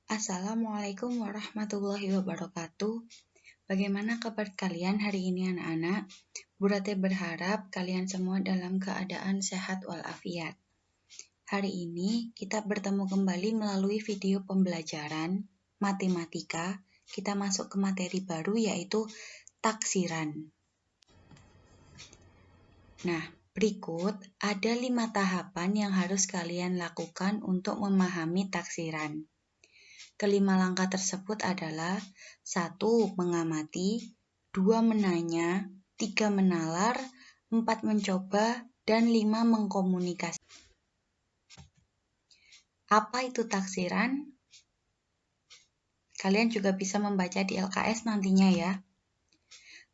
Assalamualaikum warahmatullahi wabarakatuh. Bagaimana kabar kalian hari ini anak-anak? Bu Rate berharap kalian semua dalam keadaan sehat walafiat. Hari ini kita bertemu kembali melalui video pembelajaran matematika. Kita masuk ke materi baru yaitu taksiran. Nah, berikut ada 5 tahapan yang harus kalian lakukan untuk memahami taksiran. Kelima langkah tersebut adalah 1. Mengamati, 2. Menanya, 3. Menalar, 4. Mencoba, dan 5. Mengkomunikasi. Apa itu taksiran? Kalian juga bisa membaca di LKS nantinya ya.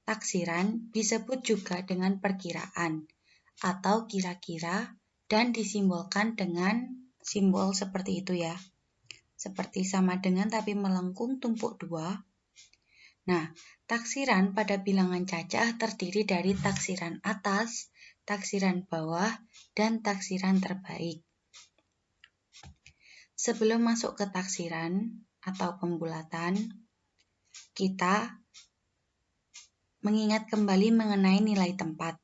Taksiran disebut juga dengan perkiraan atau kira-kira dan disimbolkan dengan simbol seperti itu ya. Seperti sama dengan tapi melengkung tumpuk 2. Nah, taksiran pada bilangan cacah terdiri dari taksiran atas, taksiran bawah, dan taksiran terbaik. Sebelum masuk ke taksiran atau pembulatan, kita mengingat kembali mengenai nilai tempat.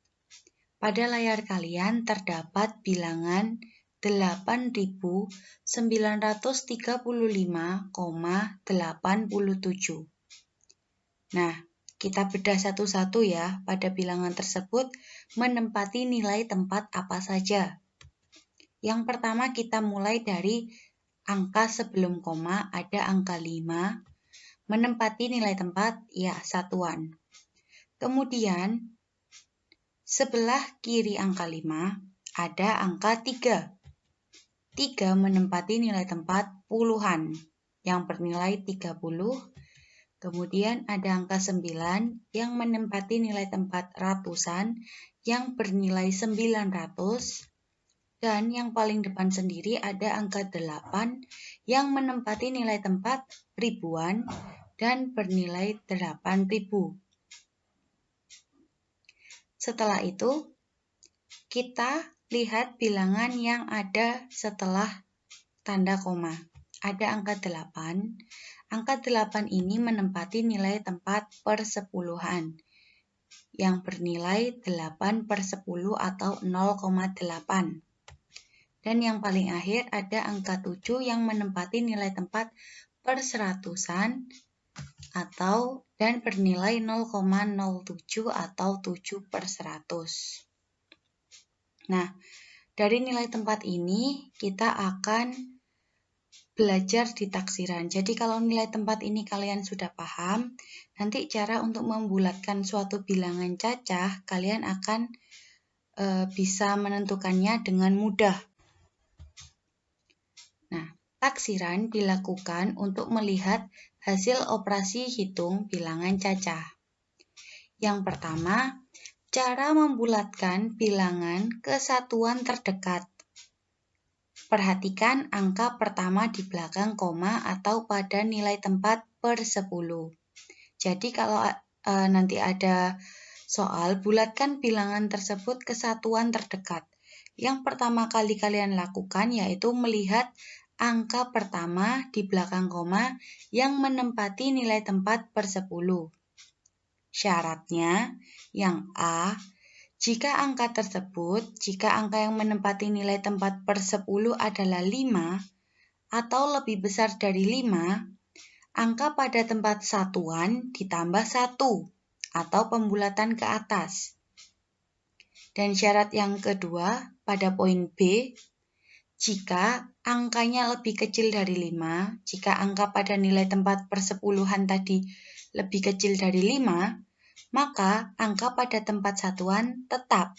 Pada layar kalian terdapat bilangan 8.935,87. Nah, kita bedah satu-satu ya, pada bilangan tersebut menempati nilai tempat apa saja. Yang pertama kita mulai dari angka sebelum koma, ada angka 5, menempati nilai tempat, ya satuan. Kemudian, sebelah kiri angka 5, ada angka 3. 3 menempati nilai tempat puluhan, yang bernilai 30. Kemudian ada angka 9 yang menempati nilai tempat ratusan yang bernilai 900. Dan yang paling depan sendiri ada angka 8 yang menempati nilai tempat ribuan dan bernilai 8.000. Setelah itu, kita lihat bilangan yang ada setelah tanda koma. Ada angka 8. Angka 8 ini menempati nilai tempat persepuluhan yang bernilai 8/10 atau 0,8. Dan yang paling akhir ada angka 7 yang menempati nilai tempat perseratusan dan bernilai 0,07 atau 7/100. Nah, dari nilai tempat ini kita akan belajar di taksiran. Jadi kalau nilai tempat ini kalian sudah paham, nanti cara untuk membulatkan suatu bilangan cacah, kalian akan bisa menentukannya dengan mudah. Nah, taksiran dilakukan untuk melihat hasil operasi hitung bilangan cacah. Yang pertama, cara membulatkan bilangan ke satuan terdekat. Perhatikan angka pertama di belakang koma atau pada nilai tempat per 10. Jadi kalau nanti ada soal, bulatkan bilangan tersebut ke satuan terdekat. Yang pertama kali kalian lakukan yaitu melihat angka pertama di belakang koma yang menempati nilai tempat per 10. Syaratnya yang A, jika angka yang menempati nilai tempat per 10 adalah 5 atau lebih besar dari 5, angka pada tempat satuan ditambah 1 atau pembulatan ke atas. Dan syarat yang kedua pada poin B, jika angkanya lebih kecil dari 5, jika angka pada nilai tempat persepuluhan tadi lebih kecil dari 5, maka angka pada tempat satuan tetap,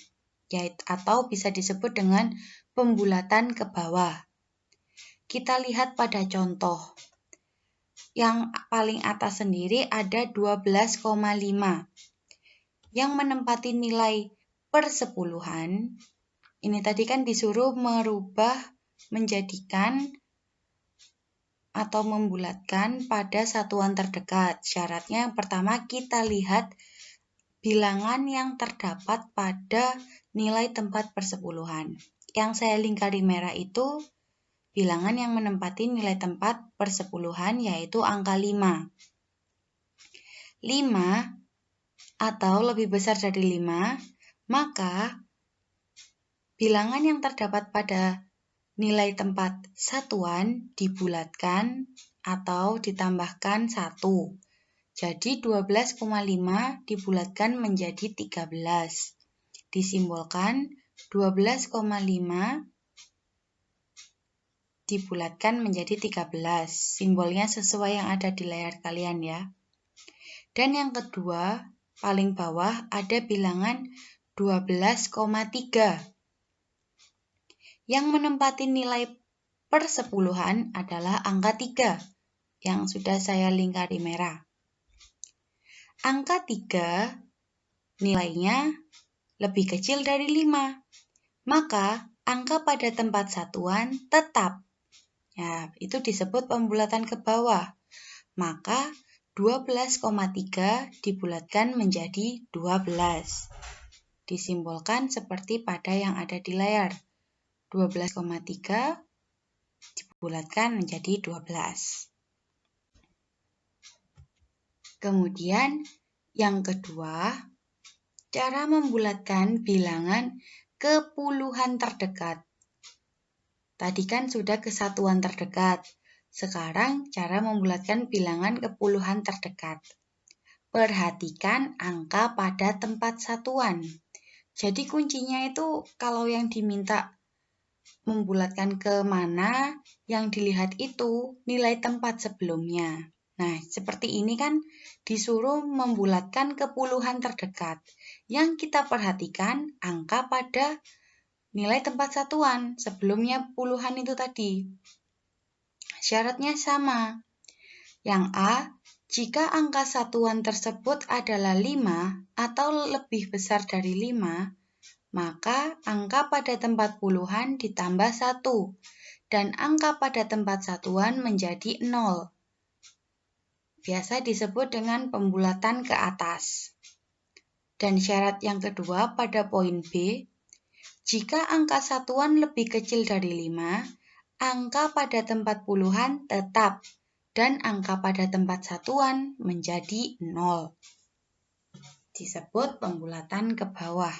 atau bisa disebut dengan pembulatan ke bawah. Kita lihat pada contoh. Yang paling atas sendiri ada 12,5 yang menempati nilai persepuluhan. Ini tadi kan disuruh merubah menjadikan atau membulatkan pada satuan terdekat. Syaratnya yang pertama kita lihat bilangan yang terdapat pada nilai tempat persepuluhan. Yang saya lingkari merah itu bilangan yang menempati nilai tempat persepuluhan yaitu angka 5. 5 atau lebih besar dari 5, maka bilangan yang terdapat pada nilai tempat satuan dibulatkan atau ditambahkan 1. Jadi 12,5 dibulatkan menjadi 13. Disimbolkan 12,5 dibulatkan menjadi 13. Simbolnya sesuai yang ada di layar kalian ya. Dan yang kedua, paling bawah ada bilangan 12,3. Yang menempati nilai persepuluhan adalah angka 3 yang sudah saya lingkari merah. Angka 3 nilainya lebih kecil dari 5, maka angka pada tempat satuan tetap. Ya, itu disebut pembulatan ke bawah. Maka 12,3 dibulatkan menjadi 12. Disimbolkan seperti pada yang ada di layar. 12,3 dibulatkan menjadi 12. Kemudian yang kedua, cara membulatkan bilangan ke puluhan terdekat. Tadi kan sudah kesatuan terdekat. Sekarang cara membulatkan bilangan ke puluhan terdekat. Perhatikan angka pada tempat satuan. Jadi kuncinya itu kalau yang diminta membulatkan ke mana, yang dilihat itu nilai tempat sebelumnya. Nah, seperti ini kan disuruh membulatkan ke puluhan terdekat. Yang kita perhatikan angka pada nilai tempat satuan, sebelumnya puluhan itu tadi. Syaratnya sama. Yang A, jika angka satuan tersebut adalah 5 atau lebih besar dari 5, maka angka pada tempat puluhan ditambah 1 dan angka pada tempat satuan menjadi 0. Biasa disebut dengan pembulatan ke atas. Dan syarat yang kedua pada poin B, jika angka satuan lebih kecil dari 5, angka pada tempat puluhan tetap dan angka pada tempat satuan menjadi 0. Disebut pembulatan ke bawah.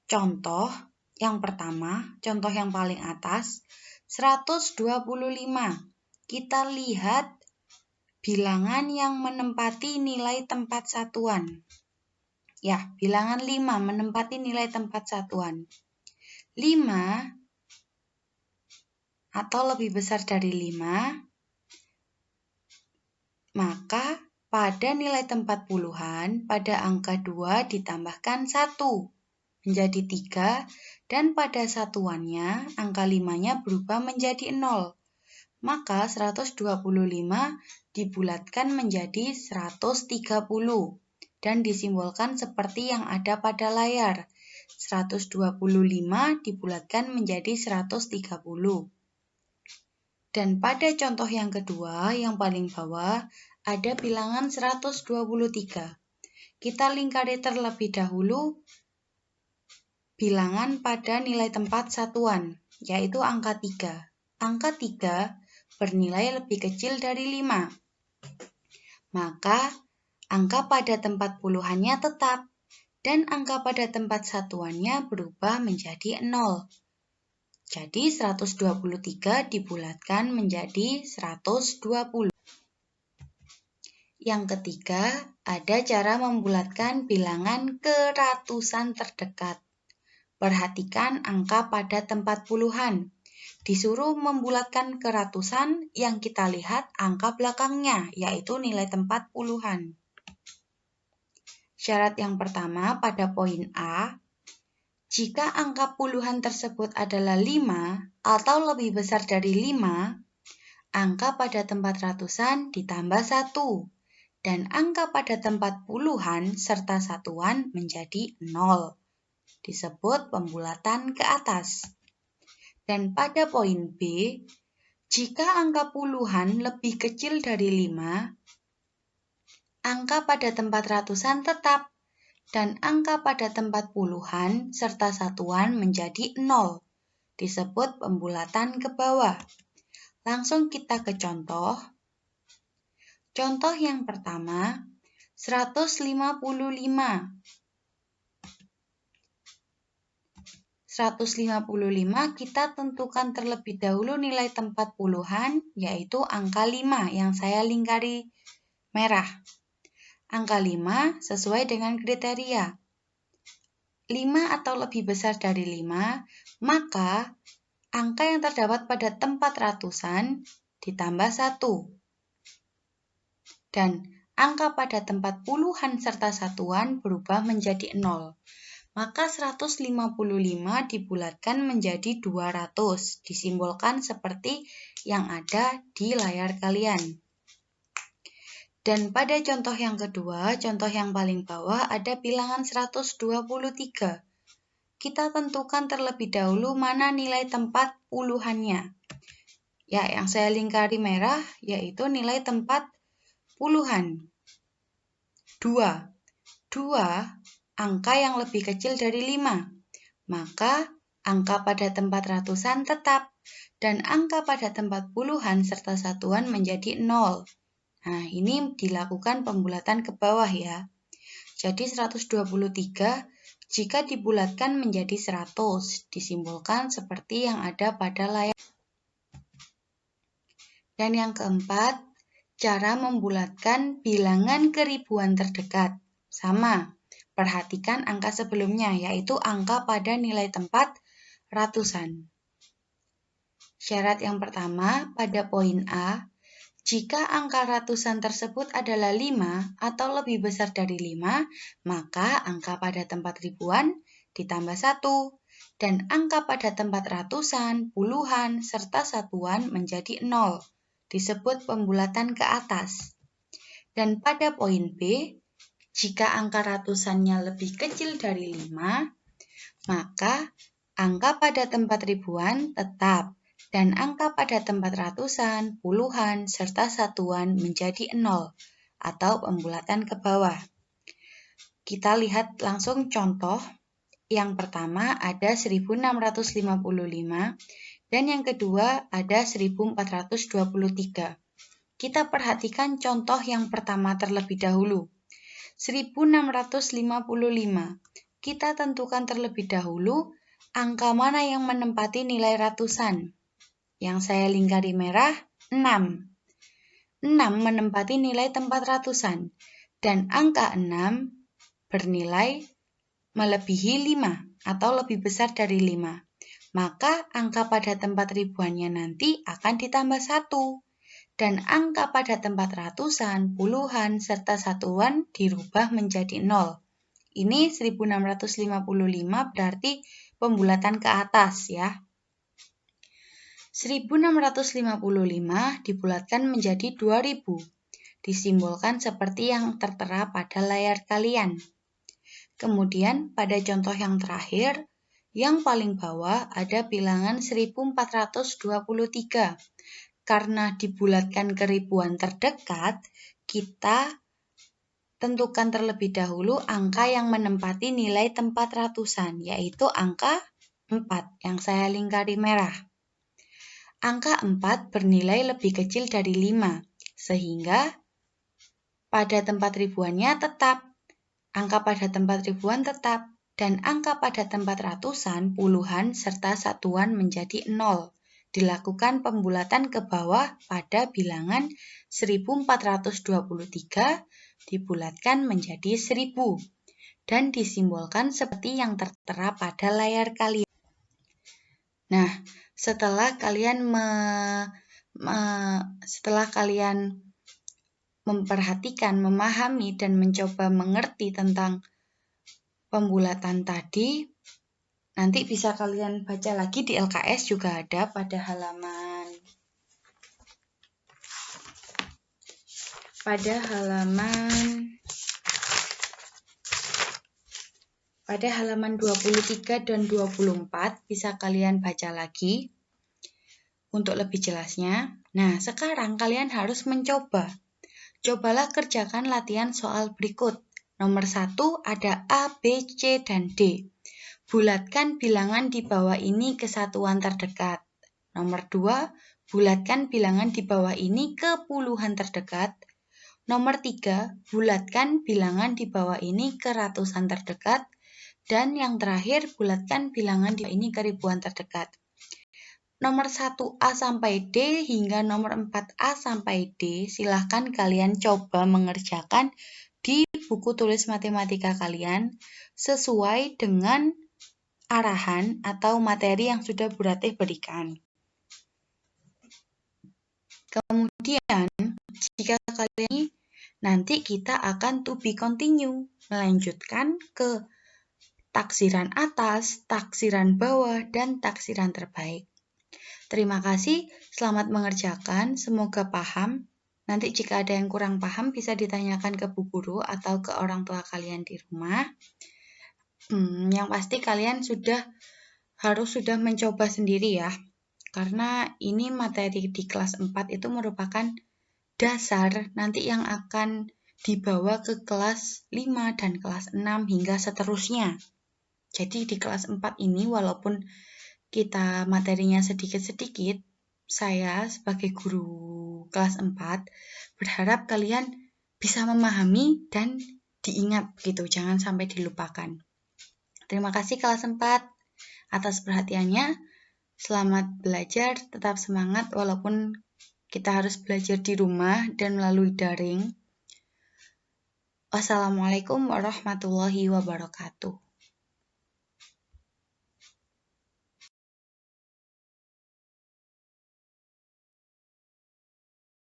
Contoh yang pertama, contoh yang paling atas, 125. Kita lihat bilangan yang menempati nilai tempat satuan. Ya, bilangan 5 menempati nilai tempat satuan. 5 atau lebih besar dari 5, maka pada nilai tempat puluhan, pada angka 2 ditambahkan 1. Menjadi 3, dan pada satuannya angka 5-nya berubah menjadi 0. Maka 125 dibulatkan menjadi 130 dan disimbolkan seperti yang ada pada layar. 125 dibulatkan menjadi 130. Dan pada contoh yang kedua, yang paling bawah, ada bilangan 123. Kita lingkari terlebih dahulu bilangan pada nilai tempat satuan, yaitu angka 3. Angka 3 bernilai lebih kecil dari 5. Maka angka pada tempat puluhannya tetap dan angka pada tempat satuannya berubah menjadi 0. Jadi 123 dibulatkan menjadi 120. Yang ketiga, ada cara membulatkan bilangan ke ratusan terdekat. Perhatikan angka pada tempat puluhan. Disuruh membulatkan ke ratusan, yang kita lihat angka belakangnya, yaitu nilai tempat puluhan. Syarat yang pertama pada poin A, jika angka puluhan tersebut adalah 5 atau lebih besar dari 5, angka pada tempat ratusan ditambah 1, dan angka pada tempat puluhan serta satuan menjadi 0. Disebut pembulatan ke atas. Dan pada poin B, jika angka puluhan lebih kecil dari 5, angka pada tempat ratusan tetap dan angka pada tempat puluhan serta satuan menjadi 0. disebut pembulatan ke bawah. Langsung kita ke contoh. Contoh yang pertama, 155. 155 kita tentukan terlebih dahulu nilai tempat puluhan, yaitu angka 5 yang saya lingkari merah. Angka 5 sesuai dengan kriteria. 5 atau lebih besar dari 5, maka angka yang terdapat pada tempat ratusan ditambah 1. Dan angka pada tempat puluhan serta satuan berubah menjadi 0. Maka 155 dibulatkan menjadi 200, disimbolkan seperti yang ada di layar kalian. Dan pada contoh yang kedua, contoh yang paling bawah ada bilangan 123. Kita tentukan terlebih dahulu mana nilai tempat puluhannya. Ya, yang saya lingkari merah yaitu nilai tempat puluhan. 2 angka yang lebih kecil dari 5, maka angka pada tempat ratusan tetap, dan angka pada tempat puluhan serta satuan menjadi 0. Nah, ini dilakukan pembulatan ke bawah ya. Jadi 123 jika dibulatkan menjadi 100, disimbolkan seperti yang ada pada layar. Dan yang keempat, cara membulatkan bilangan ke ribuan terdekat. Sama. Perhatikan angka sebelumnya, yaitu angka pada nilai tempat ratusan. Syarat yang pertama, pada poin A, jika angka ratusan tersebut adalah 5 atau lebih besar dari 5, maka angka pada tempat ribuan ditambah 1, dan angka pada tempat ratusan, puluhan, serta satuan menjadi 0, disebut pembulatan ke atas. Dan pada poin B, jika angka ratusannya lebih kecil dari 5, maka angka pada tempat ribuan tetap, dan angka pada tempat ratusan, puluhan, serta satuan menjadi 0, atau pembulatan ke bawah. Kita lihat langsung contoh. Yang pertama ada 1655, dan yang kedua ada 1423. Kita perhatikan contoh yang pertama terlebih dahulu. 1655. Kita tentukan terlebih dahulu angka mana yang menempati nilai ratusan. Yang saya lingkari merah, 6. 6 menempati nilai tempat ratusan, dan angka 6 bernilai melebihi 5 atau lebih besar dari 5. Maka angka pada tempat ribuannya nanti akan ditambah 1. Dan angka pada tempat ratusan, puluhan, serta satuan dirubah menjadi 0. Ini 1655 berarti pembulatan ke atas ya. 1655 dibulatkan menjadi 2000, disimbolkan seperti yang tertera pada layar kalian. Kemudian pada contoh yang terakhir, yang paling bawah ada bilangan 1423. Karena dibulatkan ke ribuan terdekat, kita tentukan terlebih dahulu angka yang menempati nilai tempat ratusan, yaitu angka 4 yang saya lingkari merah. Angka 4 bernilai lebih kecil dari 5, sehingga pada tempat ribuannya tetap, angka pada tempat ribuan tetap, dan angka pada tempat ratusan, puluhan, serta satuan menjadi 0. Dilakukan pembulatan ke bawah pada bilangan 1423 dibulatkan menjadi 1000 dan disimbolkan seperti yang tertera pada layar kalian. Nah, setelah kalian memperhatikan, memahami dan mencoba mengerti tentang pembulatan tadi, nanti bisa kalian baca lagi di LKS juga ada pada halaman 23 dan 24 bisa kalian baca lagi untuk lebih jelasnya. Nah, sekarang kalian harus cobalah kerjakan latihan soal berikut. Nomor 1 ada A, B, C, dan D. bulatkan bilangan di bawah ini ke satuan terdekat. Nomor 2, bulatkan bilangan di bawah ini ke puluhan terdekat. Nomor 3, bulatkan bilangan di bawah ini ke ratusan terdekat. Dan yang terakhir, bulatkan bilangan di bawah ini ke ribuan terdekat. Nomor 1A sampai D hingga nomor 4A sampai D, silahkan kalian coba mengerjakan di buku tulis matematika kalian sesuai dengan arahan atau materi yang sudah Bu Ratih berikan. Kemudian, jika kalian nanti kita akan to be continue, melanjutkan ke taksiran atas, taksiran bawah, dan taksiran terbaik. Terima kasih, selamat mengerjakan, semoga paham. Nanti jika ada yang kurang paham bisa ditanyakan ke Bu Guru atau ke orang tua kalian di rumah. Yang pasti kalian harus sudah mencoba sendiri ya. Karena ini materi di kelas 4 itu merupakan dasar nanti yang akan dibawa ke kelas 5 dan kelas 6 hingga seterusnya. Jadi di kelas 4 ini walaupun kita materinya sedikit-sedikit, saya sebagai guru kelas 4 berharap kalian bisa memahami dan diingat gitu, jangan sampai dilupakan. Terima kasih kelas 4 atas perhatiannya. Selamat belajar, tetap semangat walaupun kita harus belajar di rumah dan melalui daring. Wassalamualaikum warahmatullahi wabarakatuh.